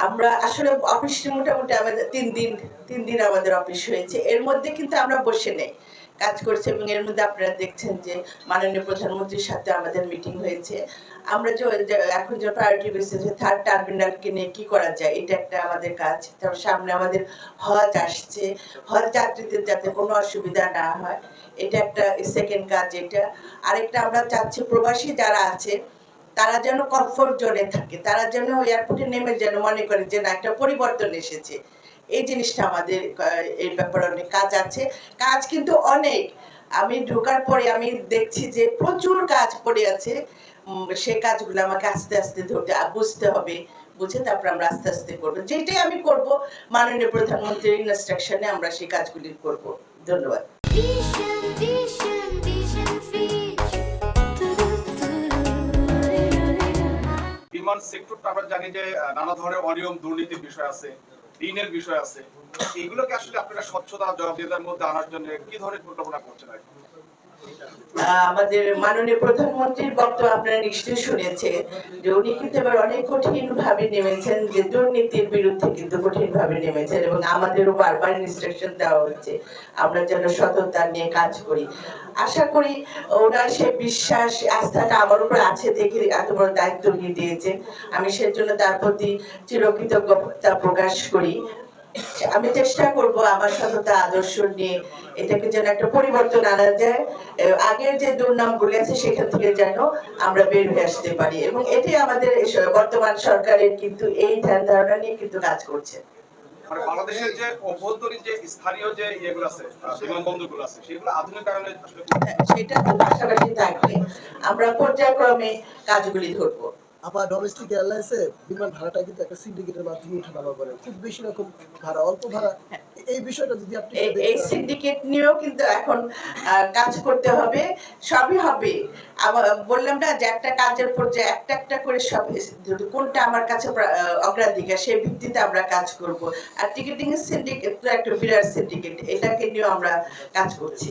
আমরা আসলে অফিসটি মোটামুটি আমাদের 3 দিন আমাদের অফিস হয়েছে। এর মধ্যে কিন্তু আমরা বসে নেই, কাজ করছি এবং এর মধ্যে আপনারা দেখছেন যে মাননীয় প্রধানমন্ত্রীর সাথে আমাদের মিটিং হয়েছে। আমরা এখন যে প্রায়োরিটি বেসিসে 3rd টার্মিনালকে নিয়ে কি করা যায়, এটা একটা আমাদের কাজ। তারপর সামনে আমাদের হজ আসছে, হজ যাত্রীদের যাতে কোনো অসুবিধা না হয়, এটা একটা সেকেন্ড কাজ। এটা আরেকটা আমরা চাচ্ছি প্রবাসী যারা আছে তারা যেন কমফোর্ট জোনে থাকে, তারা যেন এয়ারপোর্টে নেমে যেন মনে করে যে না একটা পরিবর্তন এসেছে। এই জিনিসটা আমাদের এই ব্যাপারে অনেক কাজ আছে, কাজ কিন্তু অনেক। আমি ঢোকার পরে আমি দেখছি যে প্রচুর কাজ পড়ে আছে। সেই কাজগুলো আমাকে আস্তে আস্তে বুঝতে হবে, বুঝে তারপর আমরা আস্তে আস্তে করবো। যেটাই আমি করব মাননীয় প্রধানমন্ত্রীর ইনস্ট্রাকশনে আমরা সেই কাজগুলি করব। ধন্যবাদ। বিমান সেক্টরটা আমরা জানি যে নানা ধরনের অনিয়ম দুর্নীতির বিষয় আছে, ঋণের বিষয় আছে। এগুলোকে আসলে আপনারা স্বচ্ছতা জবাবদিহিতার মধ্যে আনার জন্য কি ধরনের পরিকল্পনা করছেন? আমাদের মাননীয় প্রধানমন্ত্রীর বক্তব্য আপনারা নিশ্চয়ই শুনেছেন যে উনি কিন্তু এবার অনেক কঠিন ভাবে নেমেছেন, যে দুর্নীতির বিরুদ্ধে কিন্তু কঠিন ভাবে নেমেছেন এবং আমাদেরও বারবার ইনস্ট্রাকশন দেওয়া হচ্ছে আমরা যেন সততা নিয়ে কাজ করি। আশা করি ওনার সে বিশ্বাস আস্থাটা আমার উপর আছে দেখে এত বড় দায়িত্ব নিয়ে দিয়েছেন। আমি সেজন্য তার প্রতি চিরকৃতজ্ঞতা প্রকাশ করি। আমি চেষ্টা করব আমার সততা আদর্শ নিয়ে এটাকে যেন একটা পরিবর্তন আনা যায়, আগের যে দুর্নামগুলো আছে সেখান থেকে যেন আমরা বের হয়ে আসতে পারি, এবং এটি আমাদের বর্তমান সরকারের কিন্তু এই ধ্যান ধারণা নিয়ে কিন্তু কাজ করছে। মানে বাংলাদেশের যে অভ্যন্তরীণ যে স্থানীয় যে ইয়েগুলো আছে, বিমানবন্দরগুলো আছে, সেগুলো আধুনিকায়নে আসলে সেটা তো পাশাপাশি থাকবে, আমরা পর্যায়ক্রমে কাজগুলি ধরবো। আবার ডোমেস্টিক এয়ারলাইন্সে বিমান ভাড়াটা কিন্তু একটা সিন্ডিকেটের মাধ্যমে উঠানামা করে, খুব বেশি রকম ভাড়া, অল্প ভাড়া। এই বিষয়টা যদি আপনি এই সিন্ডিকেট নিয়েও কিন্তু এখন কাজ করতে হবে, সবই হবে। বললাম না যে একটা কাজের পর্যায়ে একটা একটা করে সব কোনটা আমার কাছে অগ্রাধিকার সেই ভিত্তিতে আমরা কাজ করব। আর টিকেটিং এর সিন্ডিকেট তো একটা বিরাট সিন্ডিকেট, এটাকে নিয়েও আমরা কাজ করছি।